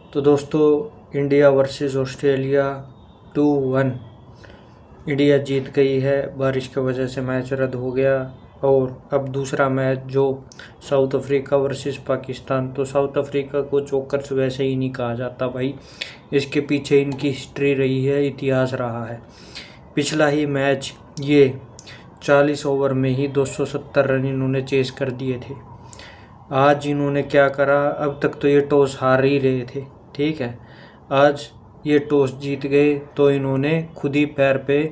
तो दोस्तों India versus Australia 2-1 India जीत गई है। बारिश की वजह से मैच रद्द हो गया। और अब दूसरा मैच जो साउथ अफ्रीका वर्सेस पाकिस्तान, तो साउथ अफ्रीका को चोकर्स वैसे ही नहीं कहा जाता भाई, इसके पीछे इनकी हिस्ट्री रही है, इतिहास रहा है। पिछला ही मैच ये 40 ओवर में ही 270 रन इन्होंने चेस कर दिए थे। आज इन्होंने क्या करा, अब तक तो ये टॉस हार ही रहे थे, ठीक है, आज ये टॉस जीत गए तो इन्होंने खुद ही पैर पे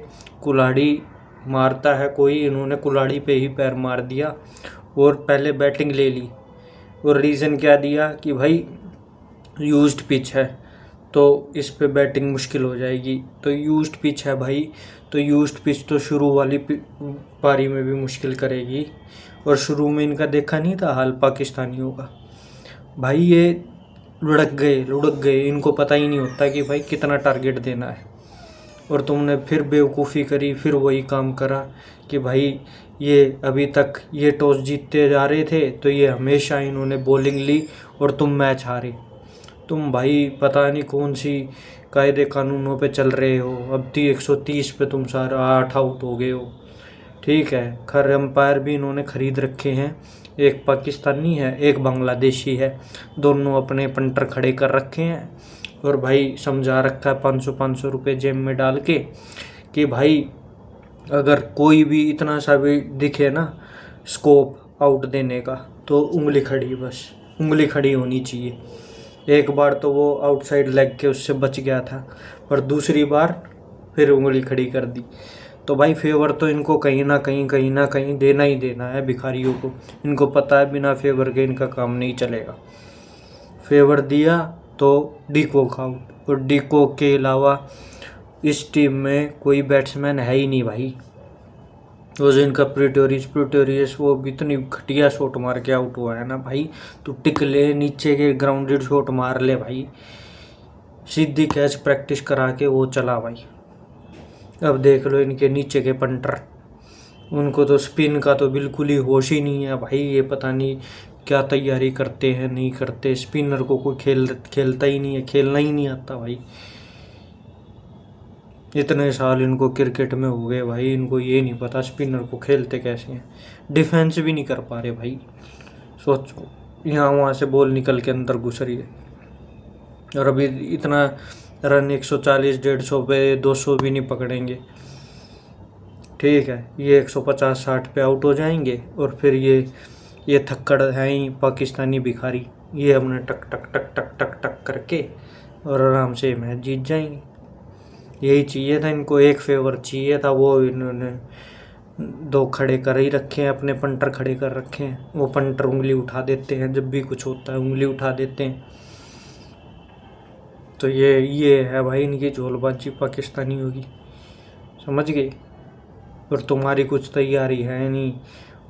कुल्हाड़ी मारता है कोई, इन्होंने कुल्हाड़ी पे ही पैर मार दिया और पहले बैटिंग ले ली। और रीज़न क्या दिया कि भाई यूज्ड पिच है तो इस पे बैटिंग मुश्किल हो जाएगी। तो यूज्ड पिच है भाई, तो यूज्ड पिच तो शुरू वाली पारी में भी मुश्किल करेगी। और शुरू में इनका देखा नहीं था हाल पाकिस्तानियों का, भाई ये लुढ़क गए, इनको पता ही नहीं होता कि भाई कितना टारगेट देना है। और तुमने फिर बेवकूफ़ी करी, फिर वही काम करा कि भाई ये अभी तक ये टॉस जीतते जा रहे थे तो ये हमेशा इन्होंने बॉलिंग ली और तुम मैच हारे। तुम भाई पता नहीं कौन सी कायदे कानूनों पे चल रहे हो। अब 130 पे तुम सारा 8 आउट हो गए हो, ठीक है। खैर एम्पायर भी इन्होंने ख़रीद रखे हैं, एक पाकिस्तानी है एक बांग्लादेशी है, दोनों अपने पंटर खड़े कर रखे हैं। और भाई समझा रखा है 500 रुपये जेब में डाल के कि भाई अगर कोई भी इतना सा भी दिखे ना स्कोप आउट देने का तो उंगली खड़ी, बस उंगली खड़ी होनी चाहिए। एक बार तो वो आउटसाइड लेग के उससे बच गया था, पर दूसरी बार फिर उंगली खड़ी कर दी। तो भाई फेवर तो इनको कहीं ना कहीं देना ही देना है भिखारियों को। इनको पता है बिना फेवर के इनका काम नहीं चलेगा। फेवर दिया तो डीकॉक आउट, और डीकॉक के अलावा इस टीम में कोई बैट्समैन है ही नहीं भाई। वो जिनका प्रिटोरियस वो भी इतनी घटिया शॉट मार के आउट हुआ है ना भाई। तू टिक ले, नीचे के ग्राउंडेड शॉट मार ले भाई, सीधी कैच प्रैक्टिस करा के वो चला भाई। अब देख लो इनके नीचे के पंटर, उनको तो स्पिन का तो बिल्कुल ही होश ही नहीं है भाई। ये पता नहीं क्या तैयारी करते हैं नहीं करते, स्पिनर को कोई खेलता ही नहीं है, खेलना ही नहीं आता भाई। इतने साल इनको क्रिकेट में हो गए भाई, इनको ये नहीं पता स्पिनर को खेलते कैसे हैं। डिफेंस भी नहीं कर पा रहे भाई। सोचो यहाँ वहाँ से बॉल निकल के अंदर घुस रही है, और अभी इतना रन 140 150 पे 200 भी नहीं पकड़ेंगे, ठीक है। ये 150-60 पे आउट हो जाएंगे और फिर ये थक्कड़ हैं ही पाकिस्तानी भिखारी, ये हमने टक टक टक टक टक टक करके और आराम से मैच जीत जाएंगे। यही चाहिए था इनको, एक फेवर चाहिए था, वो इन्होंने 2 खड़े कर ही रखे हैं, अपने पंटर खड़े कर रखे हैं। वो पंटर उंगली उठा देते हैं, जब भी कुछ होता है उंगली उठा देते हैं। तो ये है भाई इनकी झोलबाजी पाकिस्तानी होगी, समझ गए। और तुम्हारी कुछ तैयारी है नहीं,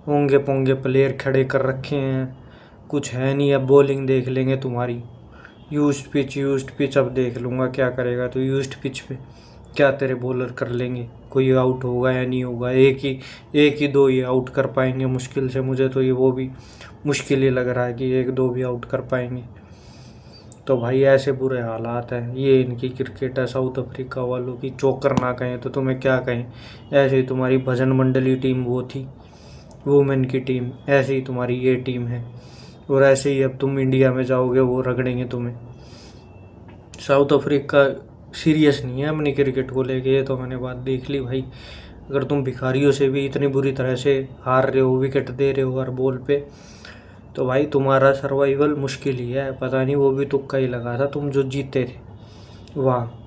होंगे पोंगे प्लेयर खड़े कर रखे हैं, कुछ है नहीं। अब बॉलिंग देख लेंगे तुम्हारी, यूज्ड पिच अब देख लूँगा क्या करेगा। तो यूज्ड पिच पे क्या तेरे बॉलर कर लेंगे, कोई आउट होगा या नहीं होगा, एक ही 2 ही आउट कर पाएंगे मुश्किल से। मुझे तो ये वो भी मुश्किल ही लग रहा है कि 1-2 भी आउट कर पाएंगे। तो भाई ऐसे बुरे हालात हैं, ये इनकी क्रिकेट है साउथ अफ्रीका वालों की। चोकर ना कहें तो तुम्हें क्या कहें। ऐसे ही तुम्हारी भजन मंडली टीम वो थी, वुमेन की टीम, ऐसे ही तुम्हारी ये टीम है। और ऐसे ही अब तुम इंडिया में जाओगे वो रगड़ेंगे तुम्हें। साउथ अफ्रीका सीरियस नहीं है अपनी क्रिकेट को लेके, ये तो मैंने बात देख ली भाई। अगर तुम भिखारियों से भी इतनी बुरी तरह से हार रहे हो, विकेट दे रहे हो हर बॉल पे, तो भाई तुम्हारा सर्वाइवल मुश्किल ही है। पता नहीं वो भी तुक्का ही लगा था, तुम जो जीते थे वहाँ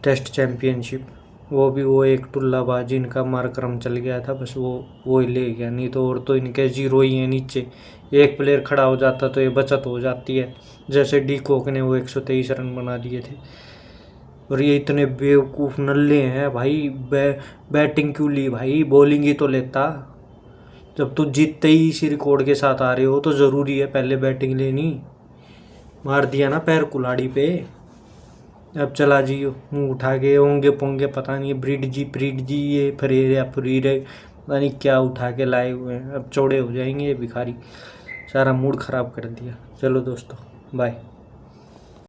टेस्ट चैम्पियनशिप, वो भी वो एक टुल्लाबाजी इनका मारक्रम चल गया था, बस वो ही ले गया। नहीं तो और तो इनके 0 ही है नीचे। एक प्लेयर खड़ा हो जाता तो ये बचत हो जाती है, जैसे डीकॉक ने वो 123 रन बना दिए थे। और ये इतने बेवकूफ़ नल्ले हैं भाई, बैटिंग क्यों ली भाई, बॉलिंग ही तो लेता। जब तू जीतते ही इसी रिकॉर्ड के साथ आ रहे हो तो ज़रूरी है पहले बैटिंग लेनी। मार दिया ना पैर कुल्हाड़ी पे, अब चला जियो मुंह उठा के, होंगे पोंगे पता नहीं ब्रीड जी ये फरीरे पता नहीं क्या उठा के लाए हुए हैं। अब चौड़े हो जाएंगे ये भिखारी, सारा मूड ख़राब कर दिया। चलो दोस्तों बाय।